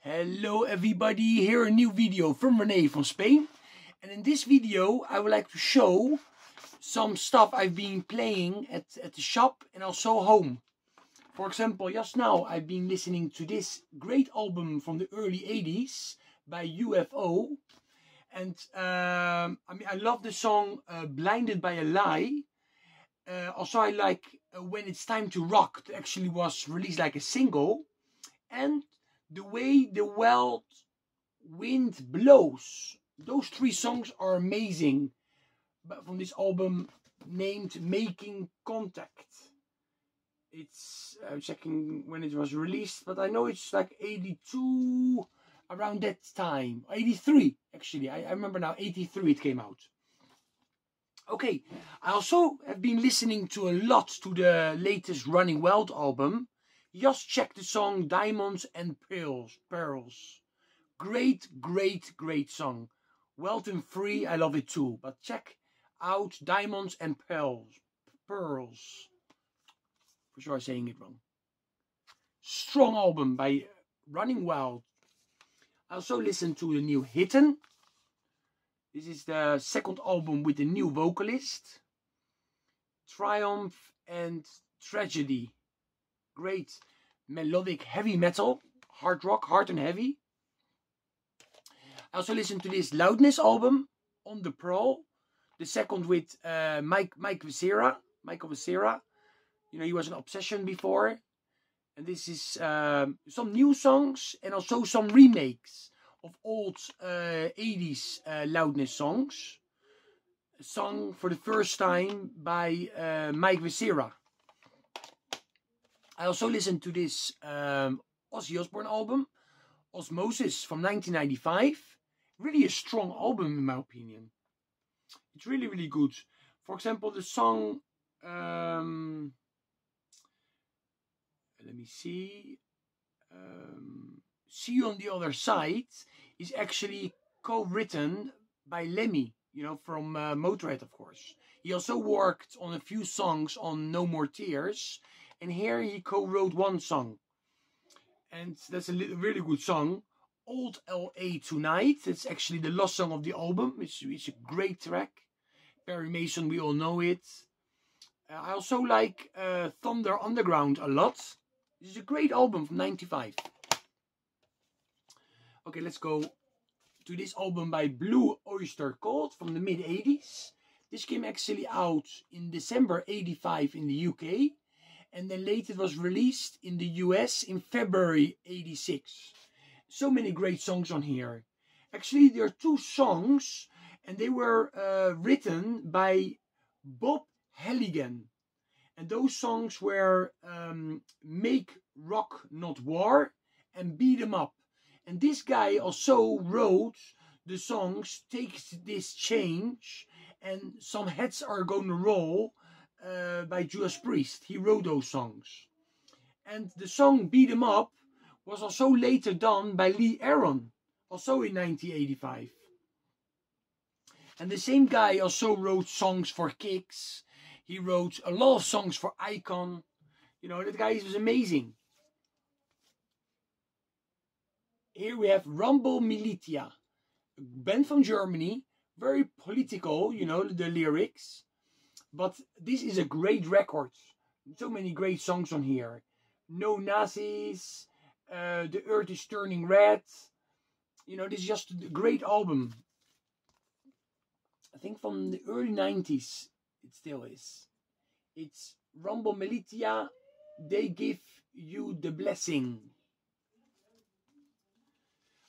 Hello everybody, here a new video from Rene from Spain. And in this video I would like to show some stuff I've been playing at the shop and also home. For example, just now I've been listening to this great album from the early 80s by UFO. And I love the song Blinded by a Lie. Also I like When It's Time to Rock. It actually was released like a single. And The Way the Wind Blows. Those three songs are amazing. But from this album named Making Contact. It's checking when it was released, but I know it's like 82, around that time. 83 actually, I remember now, 83 it came out. Okay, I also have been listening to a lot to the latest Running Wild album. Just check the song Diamonds and Pearls. Great song. Wild and Free, I love it too. But check out Diamonds and Pearls. For sure I'm saying it wrong. Strong album by Running Wild. I also listened to the new Hidden. This is the second album with a new vocalist. Triumph and Tragedy. Great melodic heavy metal, hard rock, hard and heavy. I also listened to this Loudness album, On the Prowl, the second with Michael Becerra. You know, he was an Obsession before, and this is some new songs and also some remakes of old 80s Loudness songs, sung for the first time by Mike Becerra. I also listened to this Ozzy Osbourne album, Osmosis from 1995. Really a strong album in my opinion. It's really good. For example, the song, let me see, See You on the Other Side is actually co-written by Lemmy, you know, from Motorhead of course. He also worked on a few songs on No More Tears. And here he co-wrote one song. And that's a really good song. Old LA Tonight. It's actually the last song of the album. It's a great track. Perry Mason, we all know it. I also like Thunder Underground a lot. This is a great album from 95. Okay, let's go to this album by Blue Oyster Cult from the mid-80s. This came actually out in December 85 in the UK. And then later it was released in the US in February 86. So many great songs on here. Actually, there are two songs and they were written by Bob Halligan. And those songs were Make Rock Not War and Beat 'Em Up. And this guy also wrote the songs Take This Change and Some Heads Are Gonna Roll by Judas Priest. He wrote those songs. And the song Beat 'Em Up was also later done by Lee Aaron, also in 1985. And the same guy also wrote songs for Kicks. He wrote a lot of songs for Icon. You know, that guy was amazing. Here we have Rumble Militia, a band from Germany, very political, you know, the lyrics. But this is a great record. So many great songs on here. No Nazis. The Earth is Turning Red. You know, this is just a great album. I think from the early 90s. It still is. It's Rumble Militia. They Give You the Blessing.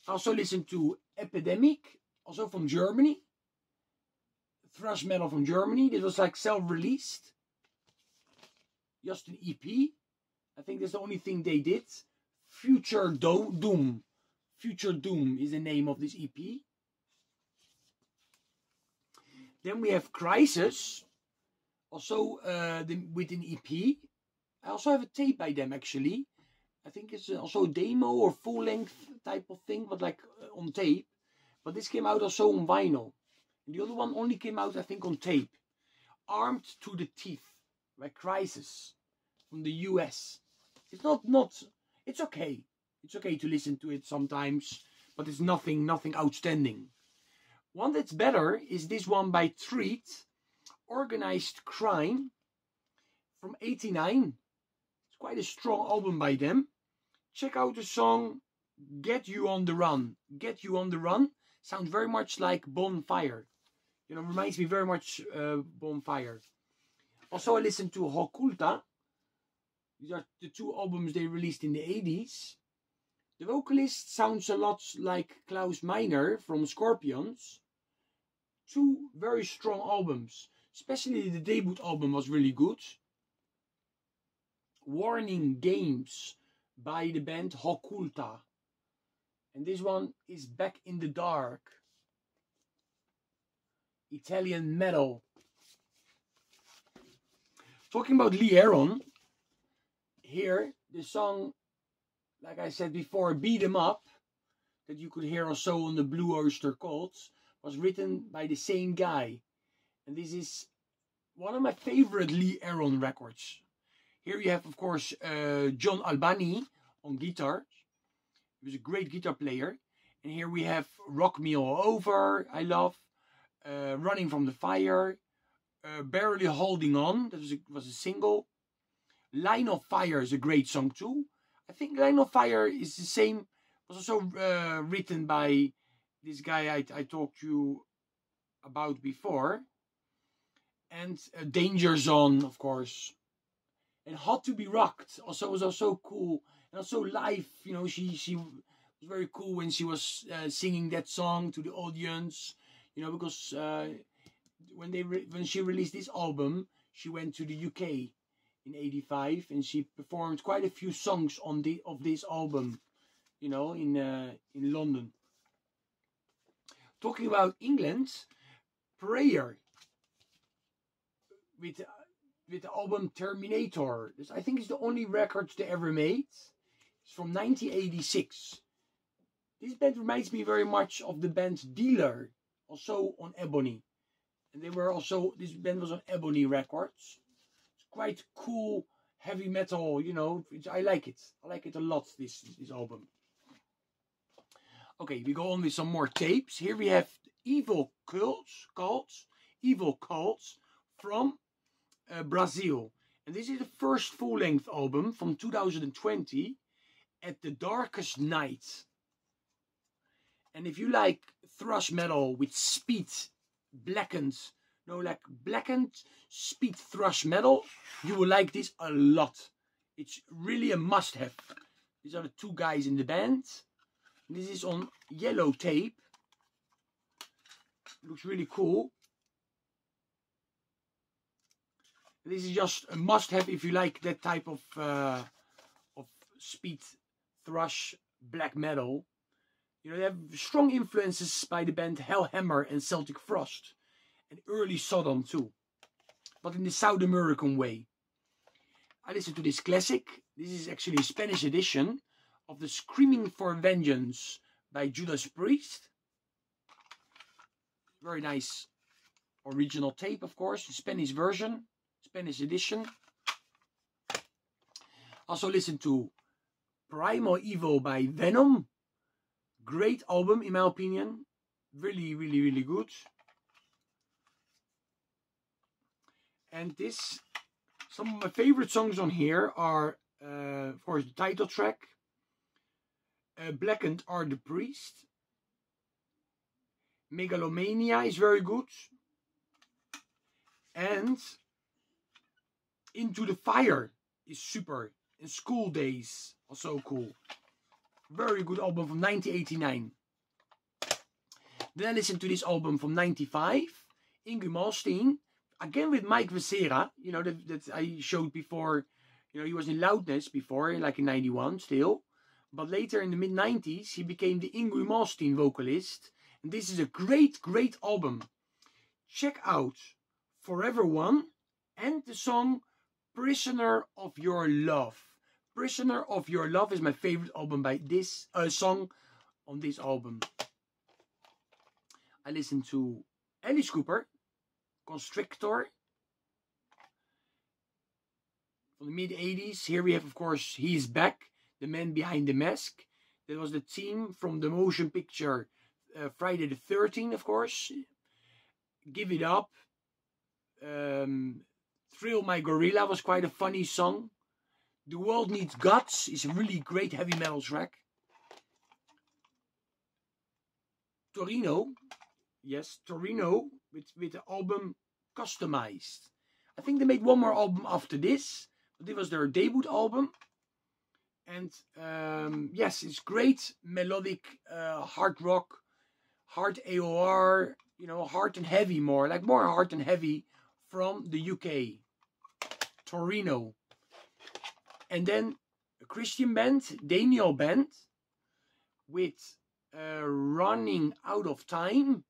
I also listened to Epidemic. Also from Germany. Thrash metal from Germany. This was like self-released. Just an EP. I think that's the only thing they did. Future Doom. Future Doom is the name of this EP. Then we have Crisis. Also with an EP. I also have a tape by them actually. I think it's also a demo or full length type of thing. But like on tape. But this came out also on vinyl. The other one only came out, I think, on tape. Armed to the Teeth by Crisis from the US. It's not, it's okay. It's okay to listen to it sometimes, but it's nothing outstanding. One that's better is this one by Treat, Organized Crime, from '89. It's quite a strong album by them. Check out the song Get You on the Run. Get You on the Run sounds very much like Bonfire. You know, reminds me very much Bonfire. Also, I listened to Occulta. These are the two albums they released in the 80s. The vocalist sounds a lot like Klaus Meiner from Scorpions. Two very strong albums. Especially the debut album was really good. Warning Games by the band Occulta. And this one is Back in the Dark. Italian metal. Talking about Lee Aaron. Here, the song, like I said before, Beat 'Em Up, that you could hear also on the Blue Oyster Cults, was written by the same guy. And this is one of my favorite Lee Aaron records. Here you have, of course, John Albani on guitar. He was a great guitar player. And here we have Rock Me All Over, I love. Running from the Fire. Barely Holding On, that was a single. Line of Fire is a great song too. I think Line of Fire is the same, was also written by this guy I talked to you about before. And Danger Zone, of course. And Hot to Be Rocked also was also cool. And also live, you know, she was very cool when she was singing that song to the audience. You know, because when she released this album, she went to the UK in '85 and she performed quite a few songs of this album, you know, in London. Talking about England, Prayer with the album Terminator. This, I think, is the only record they ever made. It's from 1986. This band reminds me very much of the band Dealer, also on Ebony. And they were also, this band was on Ebony Records. It's quite cool, heavy metal, you know. I like it. I like it a lot, this album. Okay, we go on with some more tapes. Here we have Evil Cults from Brazil. And this is the first full-length album from 2020, At the Darkest Night. And if you like thrash metal with speed, blackened speed thrash metal, you will like this a lot. It's really a must-have. These are the two guys in the band. This is on yellow tape. Looks really cool. This is just a must-have if you like that type of speed thrash black metal. You know, they have strong influences by the band Hellhammer and Celtic Frost. And early Sodom too. But in the South American way. I listened to this classic. This is actually a Spanish edition of the Screaming for Vengeance by Judas Priest. Very nice original tape, of course. The Spanish version. Spanish edition. Also listen to Primal Evil by Venom. Great album in my opinion. Really, really, really good. And some of my favorite songs on here are, of course, the title track. Blackened Are the Priest. Megalomania is very good. And Into the Fire is super. And School Days, also cool. Very good album from 1989. Then I listened to this album from 95. Yngwie Malmsteen. Again with Mike Vesera. You know, that I showed before. You know, he was in Loudness before, like in 91 still. But later in the mid-90s, he became the Yngwie Malmsteen vocalist. And this is a great, great album. Check out Forever One and the song Prisoner of Your Love. Prisoner of Your Love is my favorite album by this song on this album. I listened to Alice Cooper, Constrictor, from the mid-80s. Here we have, of course, He's Back, the man behind the mask. That was the theme from the motion picture Friday the 13th, of course. Give It Up. Thrill My Gorilla was quite a funny song. The World Needs Guts is a really great heavy metal track. Torino. Yes, Torino with the album Customized. I think they made one more album after this. But this was their debut album. And yes, it's great melodic hard rock, hard AOR, you know, hard and heavy more hard and heavy from the UK. Torino. And then a Christian band, Daniel Band, with Running Out of Time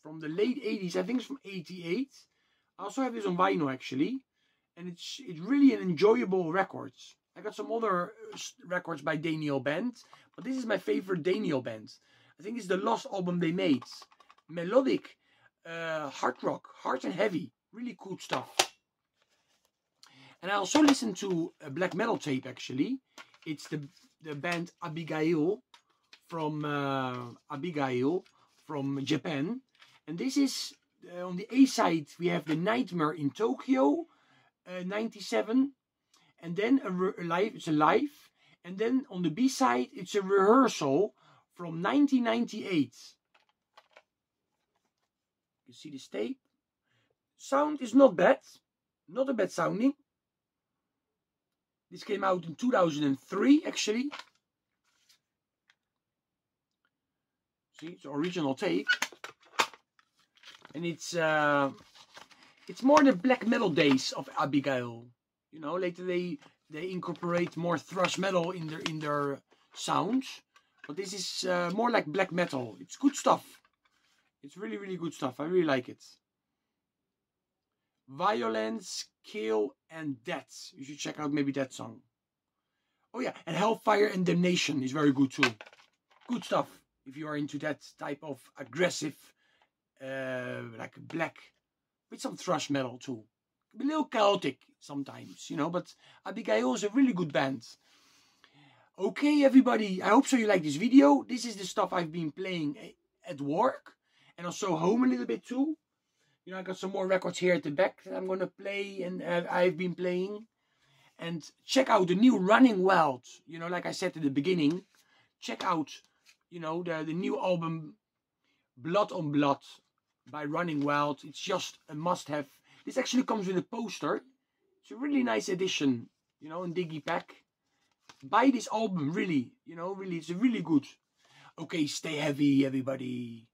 from the late 80s. I think it's from 88. I also have this on vinyl actually. And it's really an enjoyable record. I got some other records by Daniel Band, but this is my favorite Daniel Band. I think it's the last album they made. Melodic, hard rock, hard and heavy. Really cool stuff. And I also listened to a black metal tape actually. It's the band Abigail from Japan. And this is on the A side we have The Nightmare in Tokyo, 97. And then it's a live. And then on the B side it's a rehearsal from 1998. You see this tape? Sound is not bad. Not a bad sounding. This came out in 2003 actually. See, it's an original tape. And it's more the black metal days of Abigail. You know, later they incorporate more thrash metal in their sounds. But this is more like black metal. It's good stuff. It's really, really good stuff. I really like it. Violence, Kill and Death. You should check out maybe that song. Oh yeah, and Hellfire and Damnation is very good too. Good stuff. If you are into that type of aggressive, like black, with some thrash metal too. A little chaotic sometimes, you know, but Abigail is a really good band. Okay, everybody, I hope so you like this video. This is the stuff I've been playing at work and also home a little bit too. You know, I got some more records here at the back that I'm going to play and I've been playing. And check out the new Running Wild. You know, like I said at the beginning, check out, you know, the new album Blood on Blood by Running Wild. It's just a must-have. This actually comes with a poster. It's a really nice edition, you know, in Digipack. Buy this album, really, you know, really, it's really good. Okay, stay heavy, everybody.